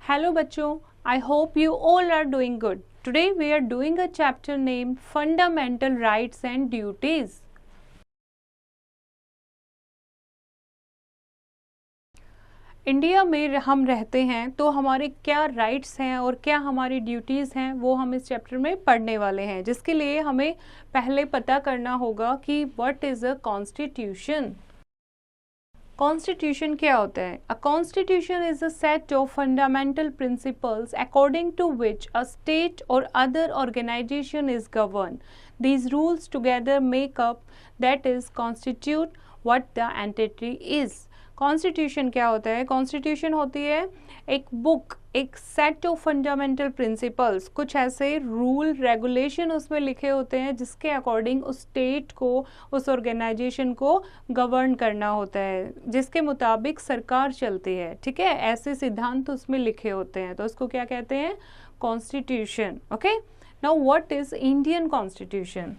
Hello बच्चों, I hope you all are doing good. Today we are doing a chapter named Fundamental Rights and Duties. India में हम रहते हैं तो हमारे क्या राइट्स हैं और क्या हमारी ड्यूटीज़ हैं वो हम इस चैप्टर में पढ़ने वाले हैं, जिसके लिए हमें पहले पता करना होगा कि what is a constitution. Constitution क्या होता है? A constitution is a set of fundamental principles according to which a state और other organisation is govern. These rules together make up that is constitute what the entity is. Constitution क्या होता है? Constitution होती है एक book, एक set of fundamental principles, कुछ ऐसे रूल रेगुलेशन उसमें लिखे होते हैं जिसके अकॉर्डिंग उस स्टेट को, उस ऑर्गेनाइजेशन को गवर्न करना होता है, जिसके मुताबिक सरकार चलती है। ठीक है, ऐसे सिद्धांत उसमें लिखे होते हैं, तो उसको क्या कहते हैं? Constitution. Okay, now what is Indian constitution?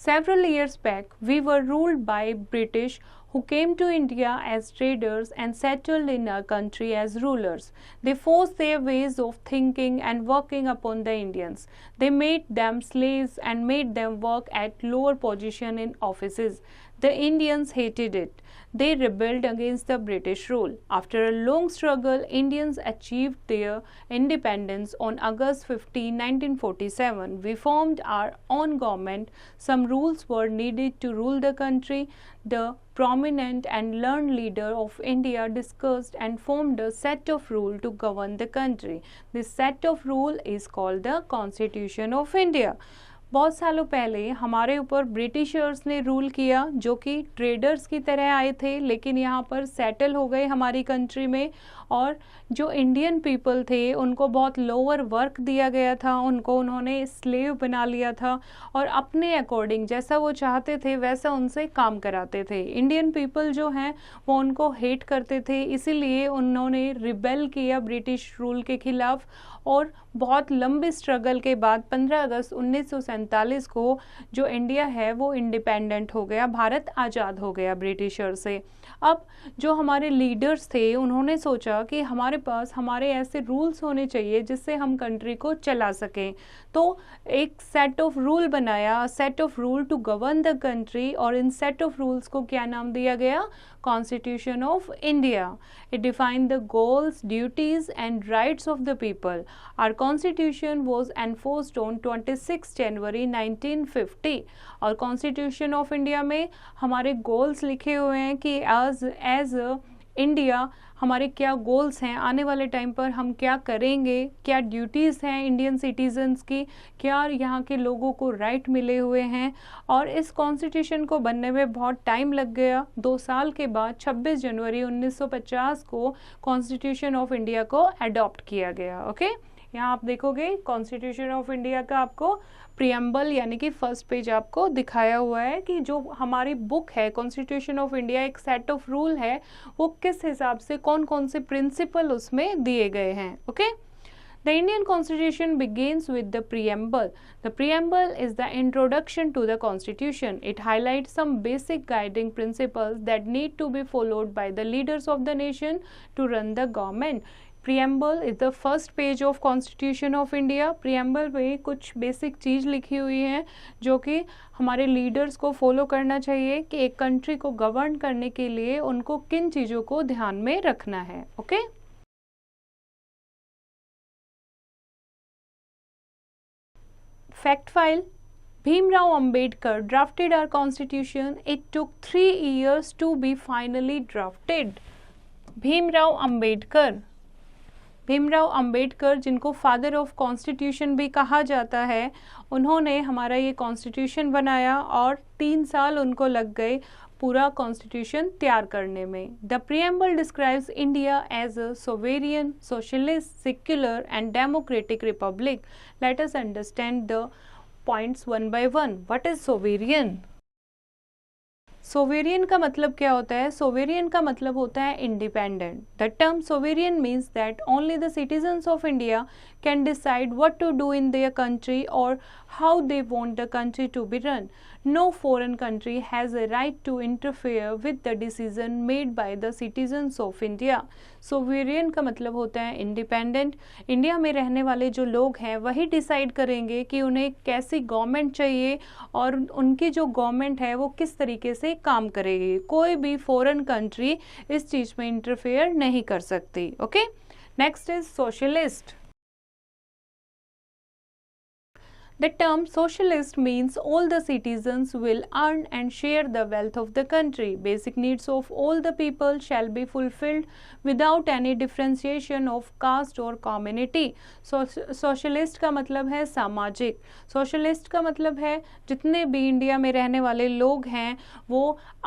Several years back, we were ruled by British who came to India as traders and settled in our country as rulers. They forced their ways of thinking and working upon the Indians. They made them slaves and made them work at lower position in offices. The Indians hated it. They rebelled against the British rule. After a long struggle, Indians achieved their independence on August 15, 1947. We formed our own government. Some rules were needed to rule the country. The prominent and learned leader of India discussed and formed a set of rules to govern the country. This set of rules is called the Constitution of India. बहुत सालों पहले हमारे ऊपर Britishers ने rule किया, जो कि traders की तरह आए थे, लेकिन यहाँ पर सेटल हो गए हमारी कंट्री में। और जो इंडियन पीपल थे उनको बहुत लोअर वर्क दिया गया था, उनको उन्होंने स्लेव बना लिया था और अपने अकॉर्डिंग जैसा वो चाहते थे वैसा उनसे काम कराते थे। इंडियन पीपल जो हैं वो उनको हेट करते थे, इसीलिए उन्होंने रिबेल किया ब्रिटिश रूल के खिलाफ। और बहुत लंबी स्ट्रगल के बाद 15 अगस्त 1947 को जो इंडिया है वो इंडिपेंडेंट हो गया, भारत आज़ाद हो गया ब्रिटिशर से। अब जो हमारे लीडर्स थे उन्होंने सोचा कि हमारे पास हमारे ऐसे रूल्स होने चाहिए जिससे हम कंट्री को चला सकें, तो एक सेट ऑफ रूल बनाया, set of rule to govern the country. और इन सेट ऑफ रूल्स को क्या नाम दिया गया? Constitution of India. It define the goals, duties and rights of the people. Our constitution was enforced on 26 जनवरी 1950। और constitution of India में हमारे गोल्स लिखे हुए हैं कि एज इंडिया हमारे क्या गोल्स हैं, आने वाले टाइम पर हम क्या करेंगे, क्या ड्यूटीज़ हैं इंडियन सिटीजन्स की, क्या यहाँ के लोगों को राइट मिले हुए हैं। और इस कॉन्स्टिट्यूशन को बनने में बहुत टाइम लग गया। 2 साल के बाद 26 जनवरी 1950 को कॉन्स्टिट्यूशन ऑफ इंडिया को अडॉप्ट किया गया। ओके, यहाँ आप देखोगे कॉन्स्टिट्यूशन ऑफ इंडिया का आपको प्रियम्बल यानी कि फर्स्ट पेज आपको दिखाया हुआ है कि जो हमारी बुक है कॉन्स्टिट्यूशन ऑफ इंडिया, एक सेट ऑफ रूल है, वो किस हिसाब से कौन कौन से प्रिंसिपल उसमें दिए गए हैं। Okay, The Indian Constitution begins with the preamble. The preamble is the introduction to the Constitution. It highlights some basic guiding principles that need to be followed by the leaders of the nation to run the government. Preamble is the first page of Constitution of India. Preamble में कुछ basic चीज़ लिखी हुई है जो कि हमारे leaders को follow करना चाहिए कि एक कंट्री को गवर्न करने के लिए उनको किन चीज़ों को ध्यान में रखना है। Okay, Fact file. Bhimrao Ambedkar drafted our constitution. It took 3 years to be finally drafted. Bhimrao Ambedkar जिनको फादर ऑफ कॉन्स्टिट्यूशन भी कहा जाता है, उन्होंने हमारा ये कॉन्स्टिट्यूशन बनाया और 3 साल उनको लग गए पूरा कॉन्स्टिट्यूशन तैयार करने में। The preamble describes India as a sovereign, socialist, secular and democratic republic. Let us understand the points one by one. What is sovereign? Sovereign का मतलब क्या होता है? सोवेरियन का मतलब होता है independent. The term sovereign means that only the citizens of India can decide what to do in their country और how they want the country to be run. No foreign country has a right to interfere with the decision made by the citizens of India. Sovereign का मतलब होता है independent. India में रहने वाले जो लोग हैं वही डिसाइड करेंगे कि उन्हें कैसी गवर्नमेंट चाहिए और उनकी जो गवर्नमेंट है वो किस तरीके से काम करेगी। कोई भी फॉरेन कंट्री इस चीज़ में इंटरफेयर नहीं कर सकती। Okay, next is socialist. The term socialist means all the citizens will earn and share the wealth of the country. Basic needs of all the people shall be fulfilled without any differentiation of caste or community. Socialist का मतलब है सामाजिक। Socialist का मतलब है जितने भी India में रहने वाले लोग हैं वो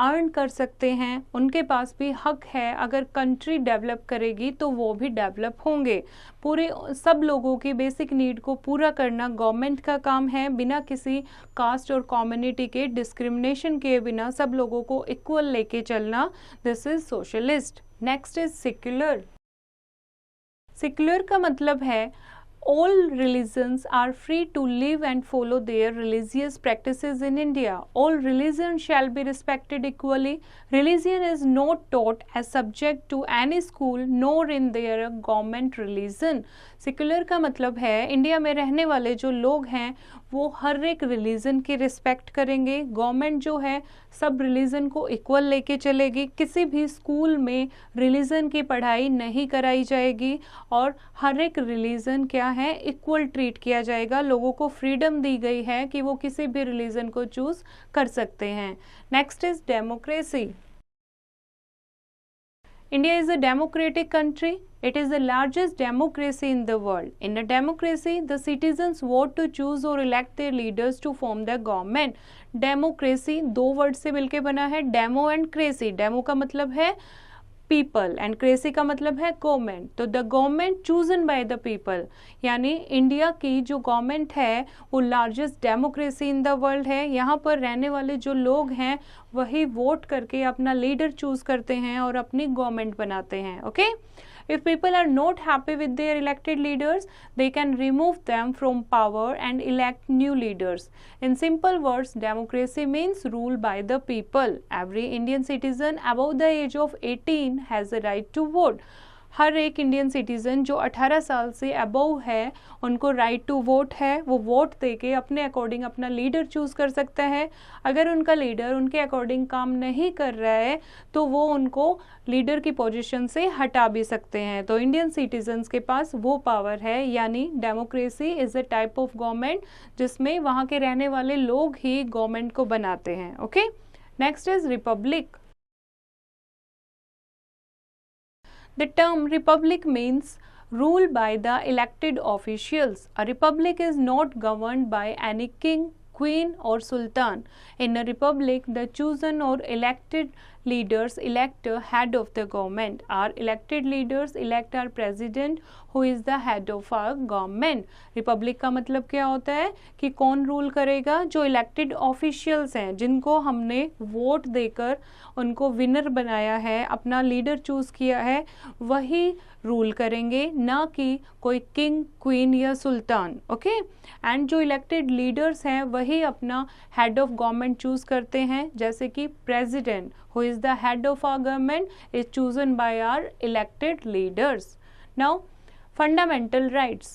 अर्न कर सकते हैं, उनके पास भी हक है। अगर कंट्री डेवलप करेगी तो वो भी डेवलप होंगे। पूरे सब लोगों की बेसिक नीड को पूरा करना गवर्नमेंट का काम है, बिना किसी कास्ट और कम्युनिटी के डिस्क्रिमिनेशन के बिना सब लोगों को इक्वल लेके चलना। This is socialist. Next is secular. Secular का मतलब है all religions are free to live and follow their religious practices in India. All religions shall be respected equally. Religion is not taught as subject to any school nor in their government religion. Secular का मतलब है India में रहने वाले जो लोग हैं वो हर एक रिलीजन की रिस्पेक्ट करेंगे। गवर्नमेंट जो है सब रिलीजन को इक्वल लेके चलेगी। किसी भी स्कूल में रिलीजन की पढ़ाई नहीं कराई जाएगी और हर एक रिलीजन क्या है इक्वल ट्रीट किया जाएगा। लोगों को फ्रीडम दी गई है कि वो किसी भी रिलीजन को चूज कर सकते हैं। Next is democracy. India is a democratic country. It is the largest democracy in the world. In a democracy, the citizens vote to choose or elect their leaders to form the government. Democracy दो word से मिलके बना है, demo and cracy. Demo का मतलब है people and cracy का मतलब है गवर्नमेंट। तो the government chosen by the people, यानी इंडिया की जो गवर्नमेंट है वो largest democracy in the world है। यहाँ पर रहने वाले जो लोग हैं वही वोट करके अपना लीडर चूज करते हैं और अपनी गवर्नमेंट बनाते हैं। Okay, if people are not happy with their elected leaders, they can remove them from power and elect new leaders. In simple words, democracy means rule by the people. Every Indian citizen above the age of 18 has a right to vote. हर एक Indian citizen जो 18 साल से above है उनको right to vote है। वो vote देके अपने अकॉर्डिंग अपना लीडर चूज़ कर सकता है। अगर उनका लीडर उनके अकॉर्डिंग काम नहीं कर रहा है तो वो उनको लीडर की पोजीशन से हटा भी सकते हैं। तो इंडियन सिटीजन्स के पास वो पावर है, यानी democracy is a type of government जिसमें वहाँ के रहने वाले लोग ही गवर्नमेंट को बनाते हैं। Okay, next is Republic. The term republic means rule by the elected officials. A republic is not governed by any king, queen or sultan. In a republic, the chosen or elected leaders elect a head of the government. Our elected leaders elect our president who is the head of our government. Republic का मतलब क्या होता है कि कौन rule करेगा? जो elected officials हैं जिनको हमने वोट देकर उनको विनर बनाया है, अपना लीडर चूज किया है, वही रूल करेंगे, ना कि कोई किंग, क्वीन या सुल्तान। ओके, एंड जो इलेक्टेड लीडर्स हैं वही अपना हेड ऑफ गवर्नमेंट चूज करते हैं, जैसे कि president who is the head of our government is chosen by our elected leaders. Now, fundamental rights.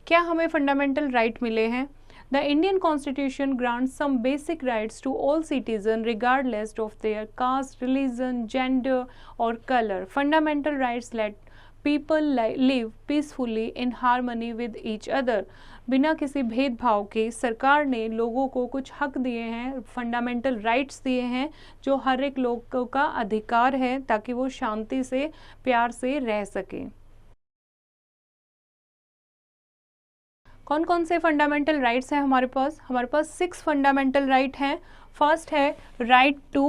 क्या हमें फंडामेंटल राइट मिले हैं? The Indian Constitution grants some basic rights to all citizens regardless of their caste, religion, gender or color. Fundamental rights let people live peacefully in harmony with each other. बिना किसी भेदभाव के सरकार ने लोगों को कुछ हक दिए हैं, फंडामेंटल राइट्स दिए हैं जो हर एक लोगों का अधिकार है ताकि वो शांति से, प्यार से रह सकें। कौन कौन से फंडामेंटल राइट्स हैं हमारे पास? हमारे पास 6 फंडामेंटल राइट हैं। फर्स्ट है right to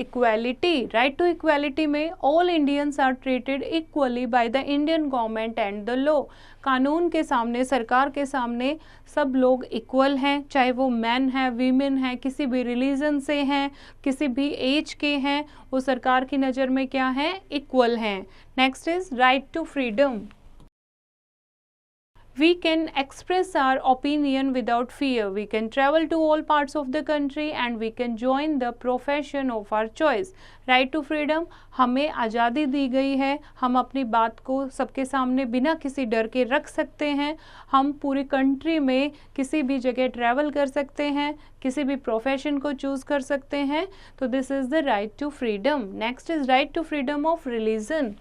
equality, right to equality में all Indians are treated equally by the Indian government and the law. कानून के सामने, सरकार के सामने सब लोग इक्वल हैं, चाहे वो मैन है, वीमेन है, किसी भी रिलीजन से हैं, किसी भी एज के हैं, वो सरकार की नज़र में क्या है, इक्वल हैं। Next is right to freedom. We can express our opinion without fear. We can travel to all parts of the country and we can join the profession of our choice. Right to freedom, हमें आज़ादी दी गई है, हम अपनी बात को सबके सामने बिना किसी डर के रख सकते हैं, हम पूरी कंट्री में किसी भी जगह ट्रैवल कर सकते हैं, किसी भी प्रोफेशन को चूज़ कर सकते हैं, तो this is the right to freedom. Next is right to freedom of religion.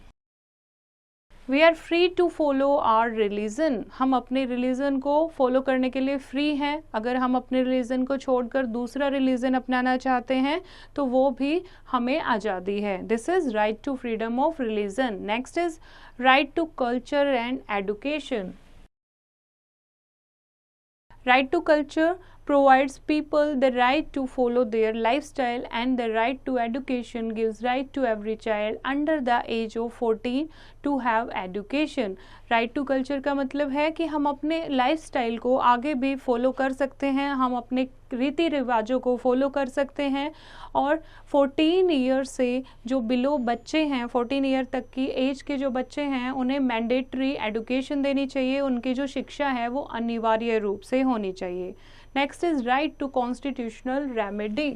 We are free to follow our religion, हम अपने रिलीजन को फॉलो करने के लिए फ्री हैं। अगर हम अपने रिलीजन को छोड़कर दूसरा रिलीजन अपनाना चाहते हैं तो वो भी हमें आज़ादी है। This is right to freedom of religion. Next is right to culture and education. Right to culture provides people the right to follow their lifestyle and the right to education gives right to every child under the age of 14 to have education. Right to culture का मतलब है कि हम अपने lifestyle को आगे भी follow कर सकते हैं, हम अपने रीति रिवाजों को फॉलो कर सकते हैं और 14 ईयर से जो बिलो बच्चे हैं, 14 ईयर तक की एज के जो बच्चे हैं, उन्हें मैंडेटरी एडुकेशन देनी चाहिए, उनकी जो शिक्षा है वो अनिवार्य रूप से होनी चाहिए। Next is right to constitutional remedy.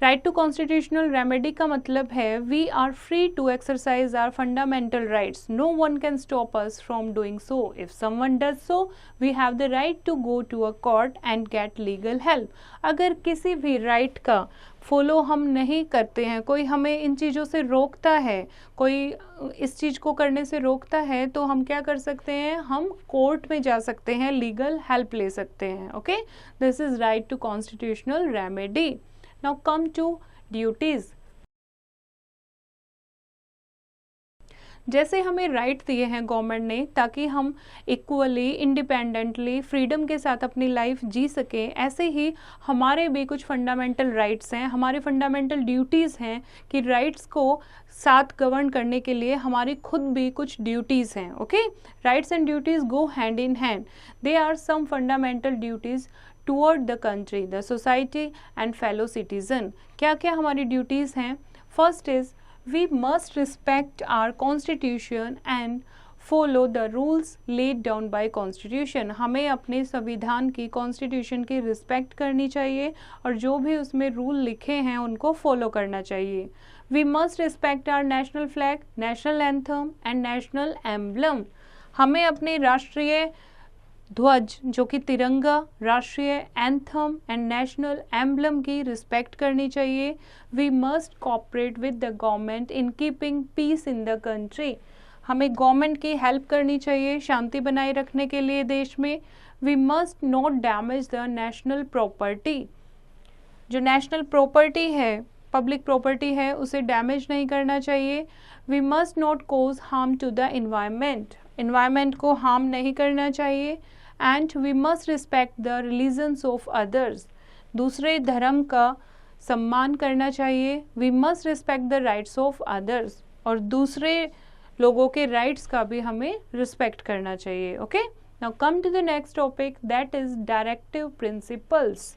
Right to constitutional remedy का मतलब है we are free to exercise our fundamental rights, no one can stop us from doing so, if someone does so we have the right to go to a court and get legal help. अगर किसी भी right का follow हम नहीं करते हैं, कोई हमें इन चीज़ों से रोकता है, कोई इस चीज़ को करने से रोकता है, तो हम क्या कर सकते हैं, हम कोर्ट में जा सकते हैं, लीगल हेल्प ले सकते हैं। Okay, this is right to constitutional remedy. Now come to duties. जैसे हमें राइट दिए हैं गवर्नमेंट ने ताकि हम इक्वली, इंडिपेंडेंटली, फ्रीडम के साथ अपनी लाइफ जी सकें, ऐसे ही हमारे भी कुछ फंडामेंटल राइट्स हैं, हमारे फंडामेंटल ड्यूटीज़ हैं कि राइट्स को साथ गवर्न करने के लिए हमारी खुद भी कुछ ड्यूटीज़ हैं। Okay, rights and duties go hand in hand. They are some fundamental duties toward the country, the society and fellow citizen. क्या क्या हमारी ड्यूटीज़ हैं? First is we must respect our constitution and follow the rules laid down by constitution. हमें अपने संविधान की, constitution की respect करनी चाहिए और जो भी उसमें रूल लिखे हैं उनको फॉलो करना चाहिए। We must respect our national flag, national anthem and national emblem. हमें अपने राष्ट्रीय ध्वज जो कि तिरंगा, राष्ट्रीय एंथम एंड नेशनल एम्बलम की रिस्पेक्ट करनी चाहिए। We must cooperate with the government in keeping peace in the country. हमें गवर्नमेंट की हेल्प करनी चाहिए शांति बनाए रखने के लिए देश में। We must not damage the national property. जो नेशनल प्रॉपर्टी है, पब्लिक प्रॉपर्टी है, उसे डैमेज नहीं करना चाहिए। We must not cause harm to the environment, environment को हार्म नहीं करना चाहिए। And we must respect the religions of others, दूसरे धर्म का सम्मान करना चाहिए। We must respect the rights of others, और दूसरे लोगों के राइट्स का भी हमें रिस्पेक्ट करना चाहिए। Okay, now come to the next topic, that is directive principles.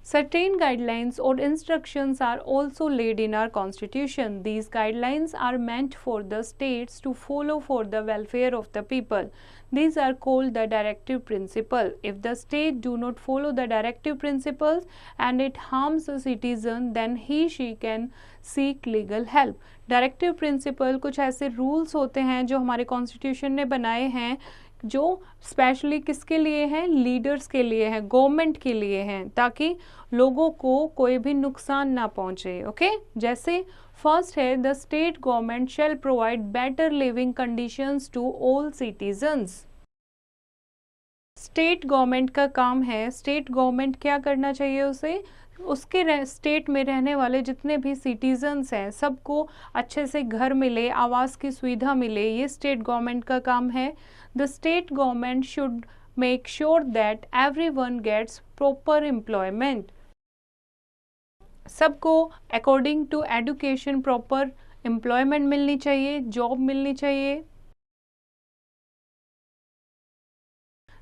Certain guidelines or instructions are also laid in our constitution. These guidelines are meant for the states to follow for the welfare of the people. These are called the directive principle. If the state do not follow the directive principles and it harms a citizen, then she can seek legal help. Directive principle कुछ ऐसे rules होते हैं जो हमारे constitution ने बनाए हैं, जो स्पेशली किसके लिए हैं, लीडर्स के लिए हैं, गवर्नमेंट के लिए हैं, ताकि लोगों को कोई भी नुकसान ना पहुंचे। ओके, जैसे फर्स्ट है the state government shall provide better living conditions to all citizens. State government का काम है, स्टेट गवर्नमेंट क्या करना चाहिए उसे, उसके स्टेट में रहने वाले जितने भी सिटीजन्स हैं सबको अच्छे से घर मिले, आवास की सुविधा मिले, ये स्टेट गवर्नमेंट का काम है। The state government should make sure that everyone gets proper employment. सबको according to education proper employment मिलनी चाहिए, job मिलनी चाहिए.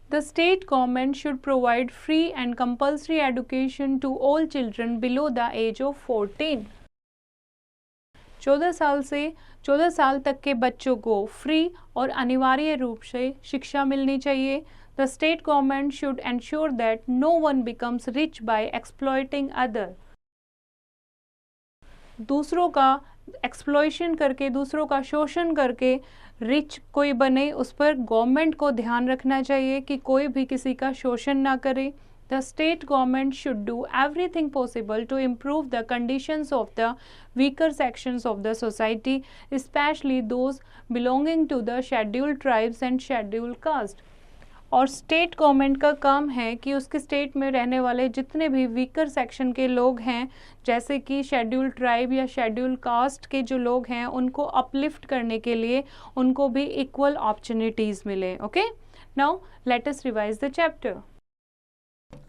The state government should provide free and compulsory education to all children below the age of 14. 14 साल तक के बच्चों को फ्री और अनिवार्य रूप से शिक्षा मिलनी चाहिए. The state government should ensure that no one becomes rich by exploiting other. दूसरों का एक्सप्लॉयशन करके, दूसरों का शोषण करके रिच कोई बने, उस पर गवर्नमेंट को ध्यान रखना चाहिए कि कोई भी किसी का शोषण ना करे. The state government should do everything possible to improve the conditions of the weaker sections of the society, especially those belonging to the scheduled tribes and scheduled caste. और स्टेट गवर्नमेंट का काम है कि उसके स्टेट में रहने वाले जितने भी वीकर सेक्शन के लोग हैं, जैसे कि शेड्यूल्ड ट्राइब या शेड्यूल्ड कास्ट के जो लोग हैं, उनको अपलिफ्ट करने के लिए उनको भी इक्वल अपॉर्चुनिटीज़ मिले. Okay, now let us revise the chapter.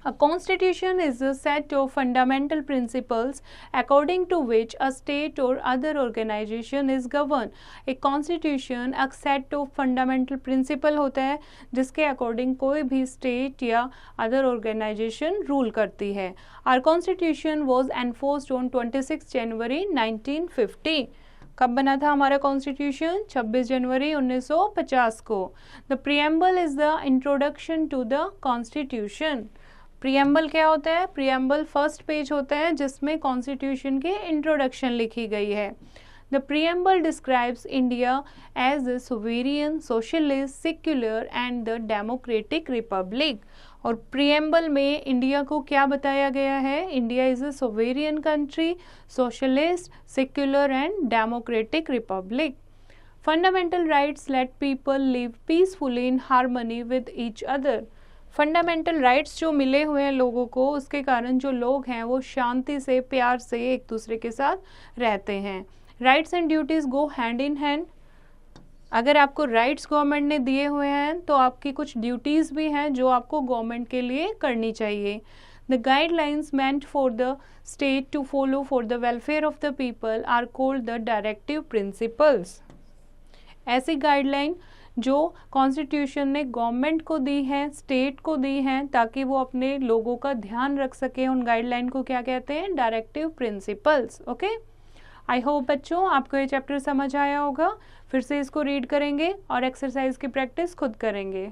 A constitution is a set of fundamental principles according to which a state or other organization is governed. एक constitution एक set of fundamental principle होता है जिसके according कोई भी state या other organization rule करती है. Our constitution was enforced on 26 January 1950. कब बना था हमारा कॉन्स्टिट्यूशन? 26 जनवरी 1950 को. The preamble is the introduction to the constitution. Preamble क्या होता है? प्रियम्बल फर्स्ट पेज होता है जिसमें कॉन्स्टिट्यूशन की इंट्रोडक्शन लिखी गई है. The preamble describes India as a sovereign, socialist, secular and the democratic republic. और प्रियम्बल में इंडिया को क्या बताया गया है? India is a sovereign country, socialist, secular and democratic republic. Fundamental rights let people live peacefully in harmony with each other. Fundamental rights जो मिले हुए हैं लोगों को, उसके कारण जो लोग हैं वो शांति से, प्यार से एक दूसरे के साथ रहते हैं. Rights and duties go hand in hand. अगर आपको राइट्स गवर्नमेंट ने दिए हुए हैं तो आपकी कुछ ड्यूटीज़ भी हैं जो आपको गवर्नमेंट के लिए करनी चाहिए. The guidelines meant for the state to follow for the welfare of the people are called the directive principles. ऐसी गाइडलाइन जो कॉन्स्टिट्यूशन ने गवर्नमेंट को दी हैं, स्टेट को दी हैं, ताकि वो अपने लोगों का ध्यान रख सके, उन गाइडलाइन को क्या कहते हैं? Directive principles. Okay, I hope बच्चों आपको ये चैप्टर समझ आया होगा. फिर से इसको रीड करेंगे और एक्सरसाइज की प्रैक्टिस खुद करेंगे.